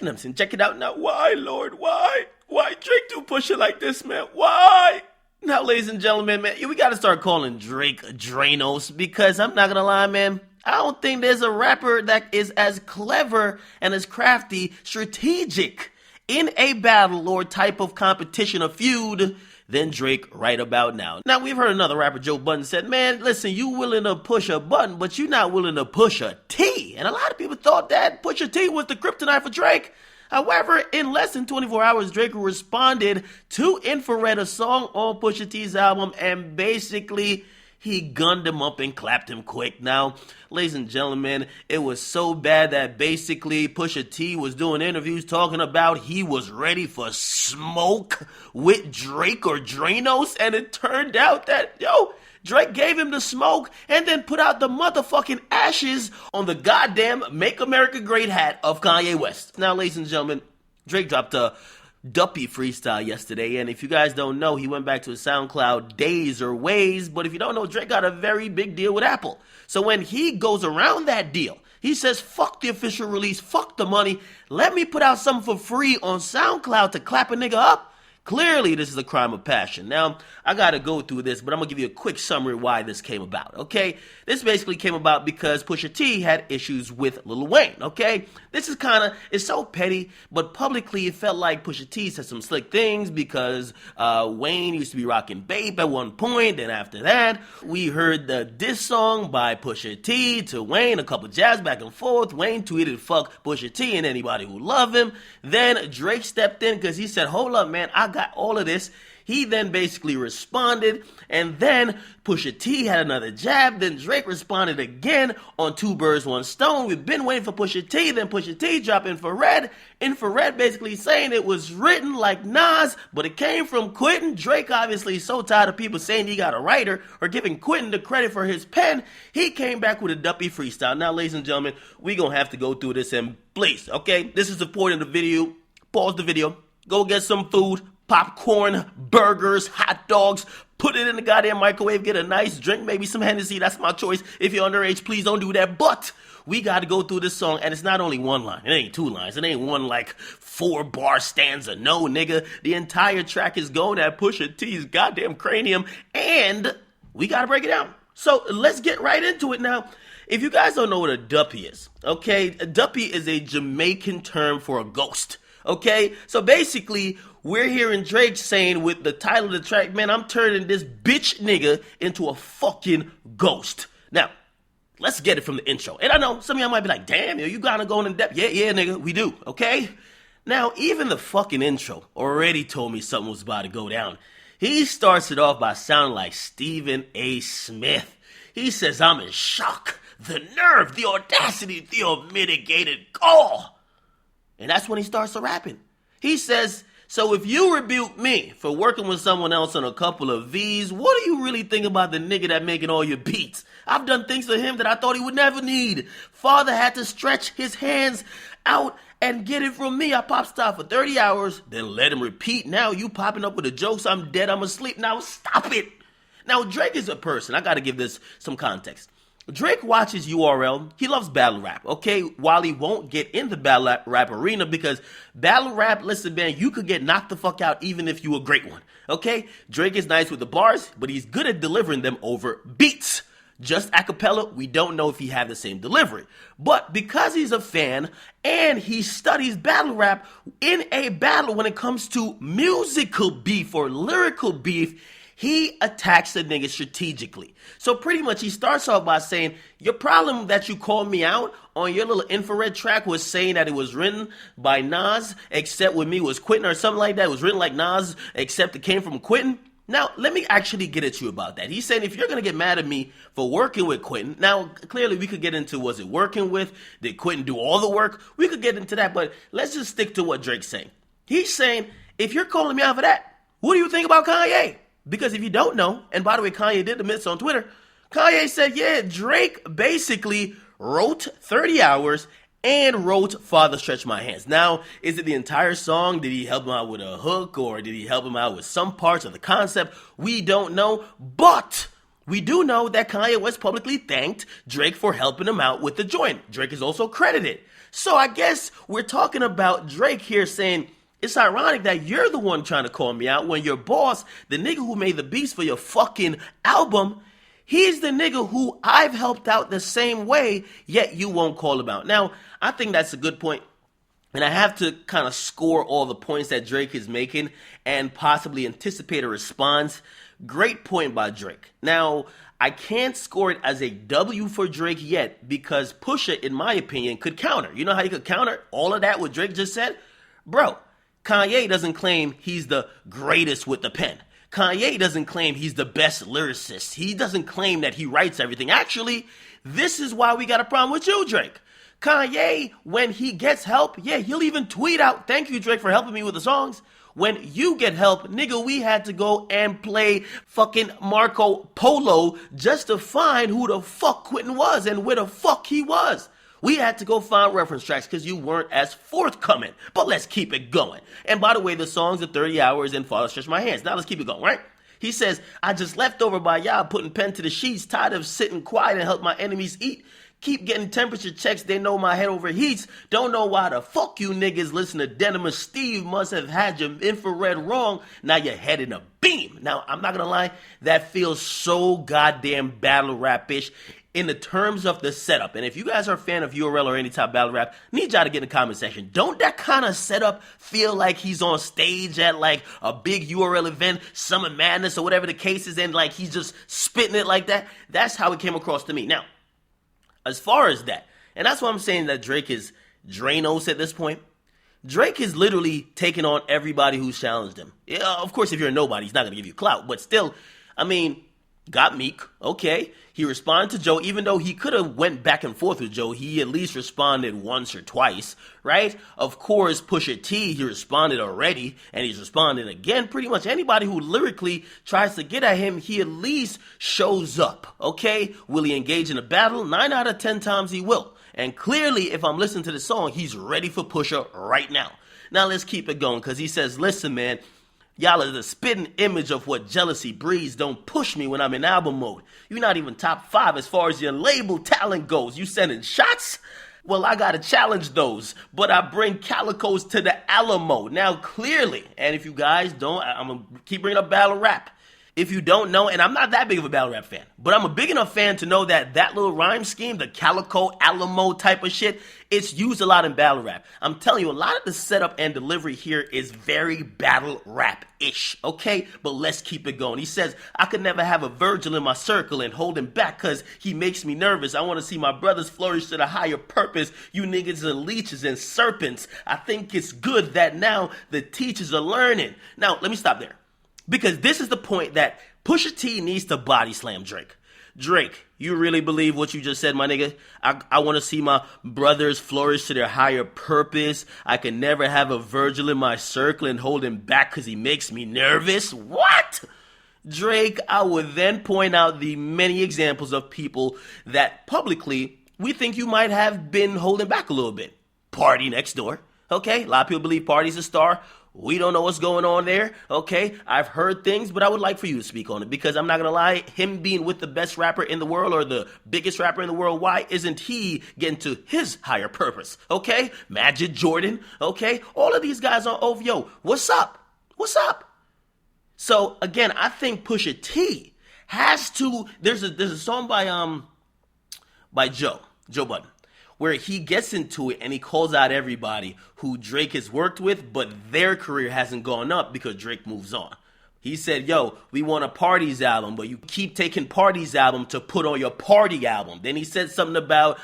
You know what I'm saying? Check it out now. Why, Lord? Why? Why Drake do Pusha like this, man? Why? Now, ladies and gentlemen, man, we got to start calling Drake Dranos, because I'm not going to lie, man, I don't think there's a rapper that is as clever and as crafty, strategic in a battle or type of competition or feud than Drake right about now. Now, we've heard another rapper, Joe Budden, said, man, listen, you willing to push a button, but you're not willing to push a T. And a lot of people thought that Pusha T was the kryptonite for Drake. However, in less than 24 hours, Drake responded to Infrared, a song on Pusha T's album, and basically he gunned him up and clapped him quick. Now, ladies and gentlemen, it was so bad that basically Pusha T was doing interviews talking about he was ready for smoke with Drake or Dranos, and it turned out that, Drake gave him the smoke and then put out the motherfucking ashes on the goddamn Make America Great hat of Kanye West. Now, ladies and gentlemen, Drake dropped a Duppy freestyle yesterday, and if you guys don't know, he went back to his SoundCloud days or ways, but if you don't know, Drake got a very big deal with Apple. So when he goes around that deal, he says, fuck the official release, fuck the money, let me put out something for free on SoundCloud to clap a nigga up. Clearly, this is a crime of passion. Now, I gotta go through this, but I'm gonna give you a quick summary of why this came about, okay? This basically came about because Pusha T had issues with Lil Wayne, okay? This is it's so petty, but publicly it felt like Pusha T said some slick things because Wayne used to be rocking Bape at one point, and after that, we heard the diss song by Pusha T to Wayne, a couple jabs back and forth. Wayne tweeted, fuck Pusha T and anybody who love him. Then Drake stepped in because he said, hold up, man, I got all of this. He then basically responded, and then Pusha T had another jab, then Drake responded again on Two Birds, One Stone. We've been waiting for Pusha T, then Pusha T dropped Infrared. Infrared basically saying it was written like Nas, but it came from Quentin. Drake obviously so tired of people saying he got a writer or giving Quentin the credit for his pen, he came back with a Duppy freestyle. Now, ladies and gentlemen, we gonna have to go through this, and please, okay, this is the point of the video. Pause the video, go get some food, popcorn, burgers, hot dogs, put it in the goddamn microwave, get a nice drink, maybe some Hennessy, that's my choice. If you're underage, please don't do that, but we got to go through this song, and it's not only one line, it ain't two lines, it ain't one like 4-bar stanza, no nigga, the entire track is going at Pusha T's goddamn cranium, and we got to break it down. So let's get right into it now. If you guys don't know what a Duppy is, okay, a Duppy is a Jamaican term for a ghost. Okay, so basically, we're hearing Drake saying with the title of the track, man, I'm turning this bitch nigga into a fucking ghost. Now, let's get it from the intro. And I know some of y'all might be like, damn, yo, you gotta go in depth. Yeah, nigga, we do, okay? Now, even the fucking intro already told me something was about to go down. He starts it off by sounding like Stephen A. Smith. He says, I'm in shock. The nerve, the audacity, the unmitigated gall. And that's when he starts rapping. He says, so if you rebuke me for working with someone else on a couple of V's, what do you really think about the nigga that making all your beats? I've done things for him that I thought he would never need. Father had to stretch his hands out and get it from me. I pop star for 30 hours, then let him repeat. Now you popping up with the jokes, I'm dead, I'm asleep. Now stop it. Now Drake is a person, I gotta give this some context. Drake watches URL. He loves battle rap, okay? While he won't get in the battle rap arena because battle rap, listen, man, you could get knocked the fuck out even if you a great one, okay? Drake is nice with the bars, but he's good at delivering them over beats. Just a cappella, we don't know if he had the same delivery. But because he's a fan and he studies battle rap, in a battle when it comes to musical beef or lyrical beef, he attacks the nigga strategically. So pretty much he starts off by saying, your problem that you called me out on your little Infrared track was saying that it was written by Nas, except with me was Quentin or something like that. It was written like Nas, except it came from Quentin. Now, let me actually get at you about that. He's saying if you're going to get mad at me for working with Quentin, now, clearly we could get into was it working with, did Quentin do all the work? We could get into that, but let's just stick to what Drake's saying. He's saying, if you're calling me out for that, what do you think about Kanye? Because if you don't know, and by the way, Kanye did admit this on Twitter, Kanye said, yeah, Drake basically wrote 30 hours and wrote Father Stretch My Hands. Now, is it the entire song? Did he help him out with a hook or did he help him out with some parts of the concept? We don't know, but we do know that Kanye West publicly thanked Drake for helping him out with the joint. Drake is also credited. So I guess we're talking about Drake here saying, it's ironic that you're the one trying to call me out when your boss, the nigga who made the beats for your fucking album, he's the nigga who I've helped out the same way, yet you won't call him out. Now, I think that's a good point. And I have to kind of score all the points that Drake is making and possibly anticipate a response. Great point by Drake. Now, I can't score it as a W for Drake yet because Pusha, in my opinion, could counter. You know how you could counter all of that what Drake just said? Bro, Kanye doesn't claim he's the greatest with the pen. Kanye doesn't claim he's the best lyricist. He doesn't claim that he writes everything. Actually, this is why we got a problem with you, Drake. Kanye, when he gets help, yeah, he'll even tweet out, thank you, Drake, for helping me with the songs. When you get help, nigga, we had to go and play fucking Marco Polo just to find who the fuck Quentin was and where the fuck he was. We had to go find reference tracks because you weren't as forthcoming. But let's keep it going. And by the way, the songs are 30 hours and Father Stretch My Hands. Now let's keep it going, right? He says, I just left over by y'all putting pen to the sheets, tired of sitting quiet and help my enemies eat. Keep getting temperature checks, they know my head overheats. Don't know why the fuck you niggas listen to Denim. Steve must have had your infrared wrong. Now your head in a beam. Now, I'm not gonna lie, that feels so goddamn battle rap-ish in the terms of the setup. And if you guys are a fan of URL or any type of battle rap, need y'all to get in the comment section. Don't that kind of setup feel like he's on stage at like a big URL event, Summer Madness or whatever the case is, and like he's just spitting it like that? That's how it came across to me. Now, as far as that, and that's why I'm saying that Drake is Drainos at this point. Drake is literally taking on everybody who's challenged him. Yeah, of course, if you're a nobody, he's not going to give you clout. But still, I mean, got Meek, okay. He responded to Joe, even though he could have went back and forth with Joe. He at least responded once or twice, right? Of course, Pusha T, he responded already, and he's responding again. Pretty much anybody who lyrically tries to get at him, he at least shows up, okay? Will he engage in a battle? 9 out of 10 times he will. And clearly, if I'm listening to the song, he's ready for Pusha right now. Now, let's keep it going, because he says, listen, man, y'all are the spitting image of what jealousy breeds. Don't push me when I'm in album mode. You're not even top 5 as far as your label talent goes. You sending shots? Well, I gotta challenge those, but I bring calicos to the Alamo. Now, clearly, and if you guys don't, I'm gonna keep bringing up battle rap. If you don't know, and I'm not that big of a battle rap fan, but I'm a big enough fan to know that that little rhyme scheme, the Calico, Alamo type of shit, it's used a lot in battle rap. I'm telling you, a lot of the setup and delivery here is very battle rap-ish, okay? But let's keep it going. He says, I could never have a Virgil in my circle and hold him back because he makes me nervous. I want to see my brothers flourish to the higher purpose. You niggas are leeches and serpents. I think it's good that now the teachers are learning. Now, let me stop there. Because this is the point that Pusha T needs to body slam Drake. Drake, you really believe what you just said, my nigga? I want to see my brothers flourish to their higher purpose. I can never have a Virgil in my circle and hold him back because he makes me nervous. What? Drake, I would then point out the many examples of people that publicly we think you might have been holding back a little bit. Party next door. Okay, a lot of people believe Party's a star. We don't know what's going on there, okay? I've heard things, but I would like for you to speak on it because I'm not going to lie, him being with the best rapper in the world or the biggest rapper in the world, why isn't he getting to his higher purpose, okay? Magic Jordan, okay? All of these guys on OVO, what's up? What's up? So, again, I think Pusha T has to, there's a song by Joe Budden, where he gets into it and he calls out everybody who Drake has worked with, but their career hasn't gone up because Drake moves on. He said, yo, we want a Party's album, but you keep taking Party's album to put on your Party album. Then he said something about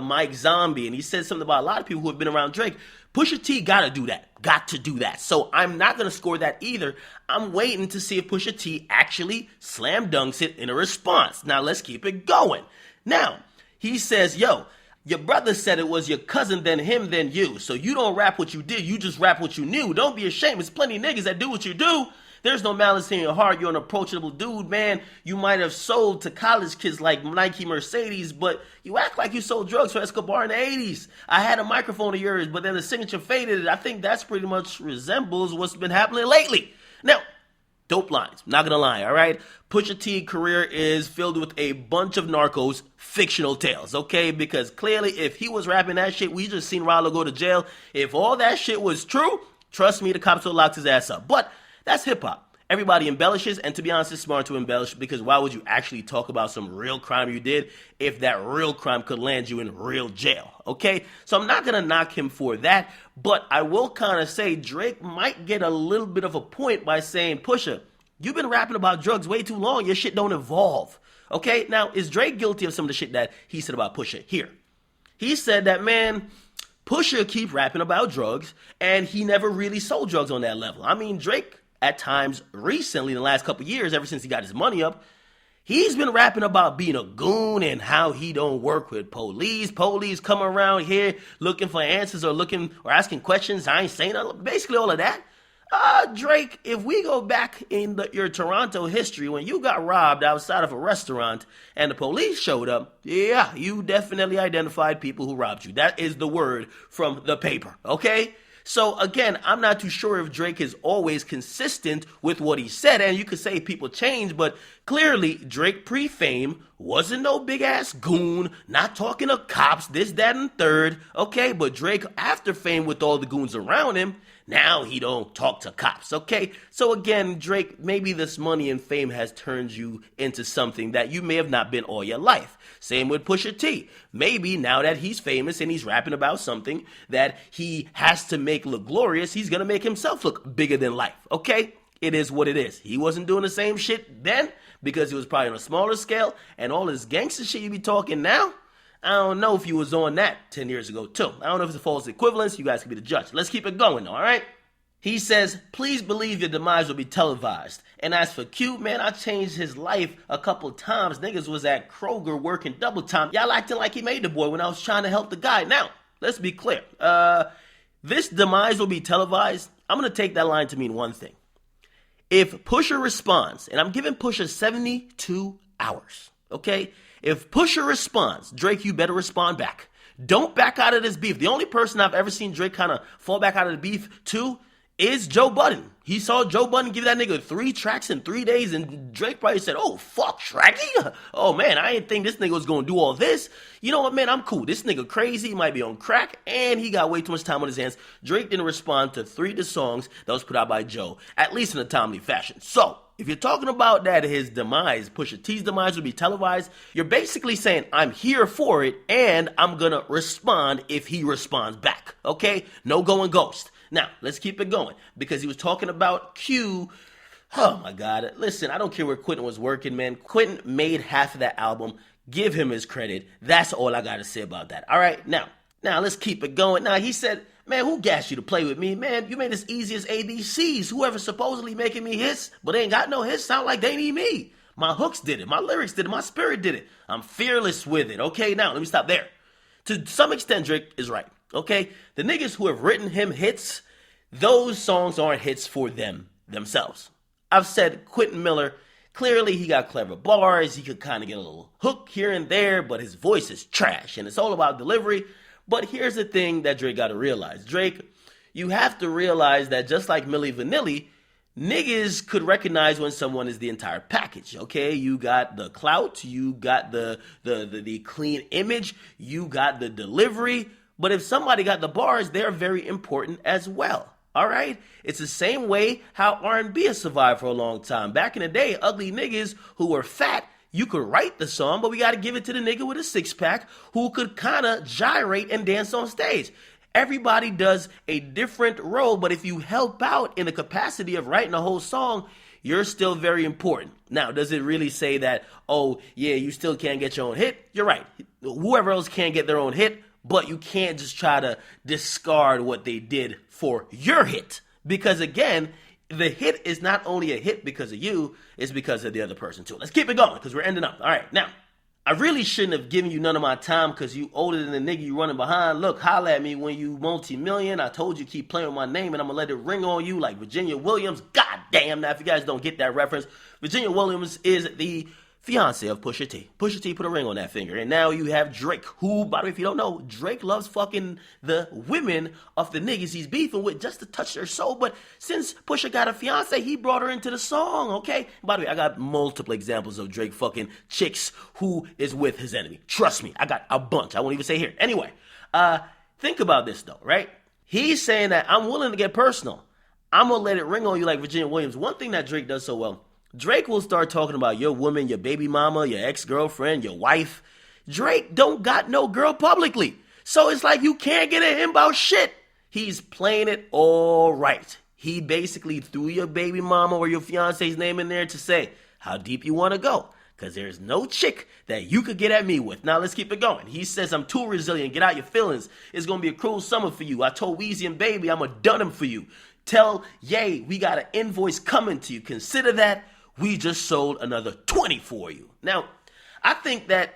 Mike Zombie, and he said something about a lot of people who have been around Drake. Pusha T got to do that. So I'm not going to score that either. I'm waiting to see if Pusha T actually slam dunks it in a response. Now, let's keep it going. Now, he says, yo, your brother said it was your cousin, then him, then you. So you don't rap what you did, you just rap what you knew. Don't be ashamed. There's plenty of niggas that do what you do. There's no malice in your heart. You're an approachable dude, man. You might have sold to college kids like Nike Mercedes, but you act like you sold drugs for Escobar in the 80s. I had a microphone of yours, but then the signature faded. I think that's pretty much resembles what's been happening lately. Now, Dope lines, not gonna lie, all right? Pusha T career is filled with a bunch of narcos fictional tales, okay? Because clearly if he was rapping that shit, we just seen Rollo go to jail. If all that shit was true, trust me, the cops would have locked his ass up. But that's hip-hop. Everybody embellishes, and to be honest, it's smart to embellish because why would you actually talk about some real crime you did if that real crime could land you in real jail, okay? So I'm not going to knock him for that, but I will kind of say Drake might get a little bit of a point by saying, Pusha, you've been rapping about drugs way too long. Your shit don't evolve, okay? Now, is Drake guilty of some of the shit that he said about Pusha? Here. He said that, man, Pusha keep rapping about drugs, and he never really sold drugs on that level. I mean, Drake, at times recently, in the last couple years, ever since he got his money up, he's been rapping about being a goon and how he don't work with police. Police come around here looking for answers or asking questions. I ain't saying basically all of that. Drake, if we go back in your Toronto history, when you got robbed outside of a restaurant and the police showed up, yeah, you definitely identified people who robbed you. That is the word from the paper, okay? So again, I'm not too sure if Drake is always consistent with what he said, and you could say people change, but clearly Drake pre-fame wasn't no big-ass goon, not talking to cops, this, that, and third, okay? But Drake, after fame with all the goons around him, now he don't talk to cops, okay? So again, Drake, maybe this money and fame has turned you into something that you may have not been all your life. Same with Pusha T. Maybe now that he's famous and he's rapping about something that he has to make look glorious, he's gonna make himself look bigger than life, okay? It is what it is. He wasn't doing the same shit then because he was probably on a smaller scale, and all this gangster shit you be talking now, I don't know if you was on that 10 years ago, too. I don't know if it's a false equivalence. You guys can be the judge. Let's keep it going, all right? He says, please believe your demise will be televised. And as for Q, man, I changed his life a couple times. Niggas was at Kroger working double time. Y'all acting like he made the boy when I was trying to help the guy. Now, let's be clear. This demise will be televised. I'm going to take that line to mean one thing. If Pusha responds, and I'm giving Pusha 72 hours, okay? If Pusha responds, Drake, you better respond back. Don't back out of this beef. The only person I've ever seen Drake kind of fall back out of the beef to is Joe Budden. He saw Joe Budden give that nigga 3 tracks in 3 days, and Drake probably said, oh, fuck, Tracky? Oh, man, I didn't think this nigga was going to do all this. You know what, man, I'm cool. This nigga crazy, he might be on crack, and he got way too much time on his hands. Drake didn't respond to 3 of the songs that was put out by Joe, at least in a timely fashion. So, if you're talking about that his demise, Pusha T's demise will be televised, you're basically saying, I'm here for it, and I'm gonna respond if he responds back, okay? No going ghost. Now, let's keep it going, because he was talking about Q. Oh my God, listen, I don't care where Quentin was working, man. Quentin made half of that album. Give him his credit. That's all I gotta say about that, all right? Now, let's keep it going. Now, he said, man, who gassed you to play with me? Man, you made this easy as ABCs. Whoever supposedly making me hits, but they ain't got no hits, sound like they need me. My hooks did it. My lyrics did it. My spirit did it. I'm fearless with it. Okay, now, let me stop there. To some extent, Drake is right. Okay? The niggas who have written him hits, those songs aren't hits for themselves. I've said Quentin Miller, clearly he got clever bars. He could kind of get a little hook here and there, but his voice is trash, and it's all about delivery. But here's the thing that Drake got to realize. Drake, you have to realize that just like Milli Vanilli, niggas could recognize when someone is the entire package, okay? You got the clout, you got the clean image, you got the delivery, but if somebody got the bars, they're very important as well, all right? It's the same way how R&B has survived for a long time. Back in the day, ugly niggas who were fat, you could write the song, but we got to give it to the nigga with a six-pack who could kind of gyrate and dance on stage. Everybody does a different role, but if you help out in the capacity of writing a whole song, you're still very important. Now, does it really say that, oh, yeah, you still can't get your own hit? You're right. Whoever else can't get their own hit, but you can't just try to discard what they did for your hit. Because, again, the hit is not only a hit because of you, it's because of the other person too. Let's keep it going because we're ending up. All right, now, I really shouldn't have given you none of my time because you older than the nigga you running behind. Look, holla at me when you multi-million. I told you keep playing with my name and I'm going to let it ring on you like Virginia Williams. God damn, now if you guys don't get that reference, Virginia Williams is the fiance of Pusha T. Pusha T put a ring on that finger. And now you have Drake, who, by the way, if you don't know, Drake loves fucking the women of the niggas he's beefing with just to touch their soul. But since Pusha got a fiance, he brought her into the song, okay? By the way, I got multiple examples of Drake fucking chicks who is with his enemy. Trust me, I got a bunch. I won't even say here. Anyway, think about this though, right? He's saying that I'm willing to get personal. I'm going to let it ring on you like Virginia Williams. One thing that Drake does so well, Drake will start talking about your woman, your baby mama, your ex-girlfriend, your wife. Drake don't got no girl publicly. So it's like you can't get at him about shit. He's playing it all right. He basically threw your baby mama or your fiance's name in there to say how deep you want to go. Because there's no chick that you could get at me with. Now let's keep it going. He says, I'm too resilient. Get out your feelings. It's going to be a cruel summer for you. I told Weezy and Baby I'm going to done him for you. Tell Ye we got an invoice coming to you. Consider that. We just sold another 20 for you. Now, I think that,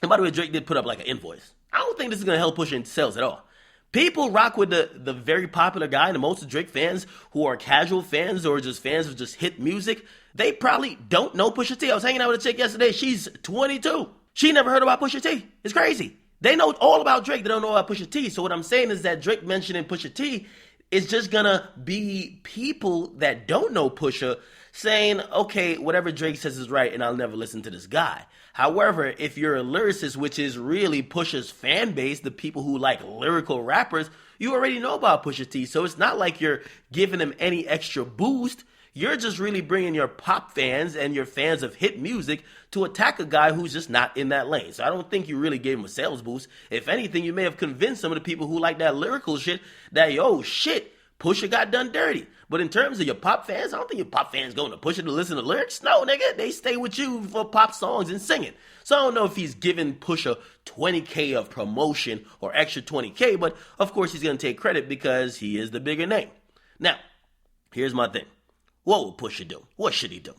and by the way, Drake did put up like an invoice. I don't think this is going to help push in sales at all. People rock with the very popular guy, and the most of Drake fans who are casual fans or just fans of just hit music, they probably don't know Pusha T. I was hanging out with a chick yesterday. She's 22. She never heard about Pusha T. It's crazy. They know all about Drake. They don't know about Pusha T. So what I'm saying is that Drake mentioning Pusha T is just going to be people that don't know Pusha saying, okay, whatever Drake says is right, and I'll never listen to this guy. However, if you're a lyricist, which is really Pusha's fan base, the people who like lyrical rappers, you already know about Pusha T. So it's not like you're giving him any extra boost. You're just really bringing your pop fans and your fans of hit music to attack a guy who's just not in that lane. So I don't think you really gave him a sales boost. If anything, you may have convinced some of the people who like that lyrical shit that, yo, shit, Pusha got done dirty. But in terms of your pop fans, I don't think your pop fans going to Pusha to listen to lyrics. No, nigga, they stay with you for pop songs and singing. So I don't know if he's giving Pusha 20K of promotion or extra 20K, but of course he's going to take credit because he is the bigger name. Now, here's my thing. What will Pusha do? What should he do?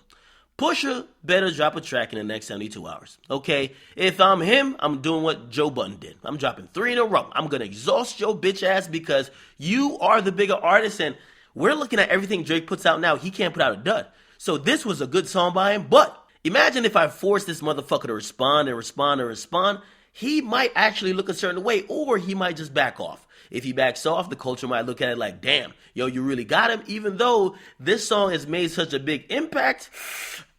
Pusha better drop a track in the next 72 hours, okay? If I'm him, I'm doing what Joe Budden did. I'm dropping 3 in a row. I'm going to exhaust your bitch ass because you are the bigger artist, and we're looking at everything Drake puts out now. He can't put out a dud. So this was a good song by him, but imagine if I force this motherfucker to respond and respond and respond. He might actually look a certain way, or he might just back off. If he backs off, the culture might look at it like, damn, yo, you really got him? Even though this song has made such a big impact,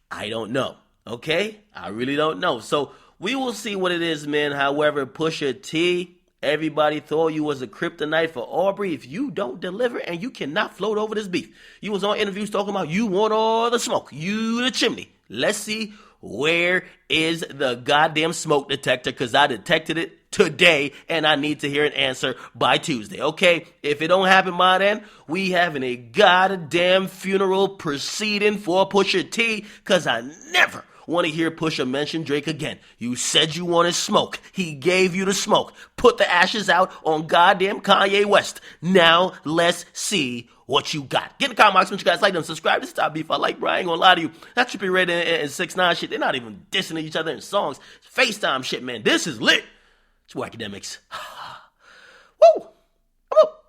I don't know, okay? I really don't know. So we will see what it is, man. However, Pusha T, everybody thought you was a kryptonite for Aubrey. If you don't deliver and you cannot float over this beef. You was on interviews talking about you want all the smoke. You the chimney. Let's see, where is the goddamn smoke detector? Because I detected it today, and I need to hear an answer by Tuesday, okay? If it don't happen by then, we having a goddamn funeral proceeding for Pusha T, because I never want to hear Pusha mention Drake again. You said you wanted smoke. He gave you the smoke. Put the ashes out on goddamn Kanye West. Now, let's see what you got. Get in the comment box, make sure you guys like them, subscribe. This is Top Beef. I like, bro. I ain't gonna lie to you. That Trippie Redd and 6ix9ine shit, they're not even dissing each other in songs. It's FaceTime shit, man. This is lit. It's Akademiks. Woo! I'm up.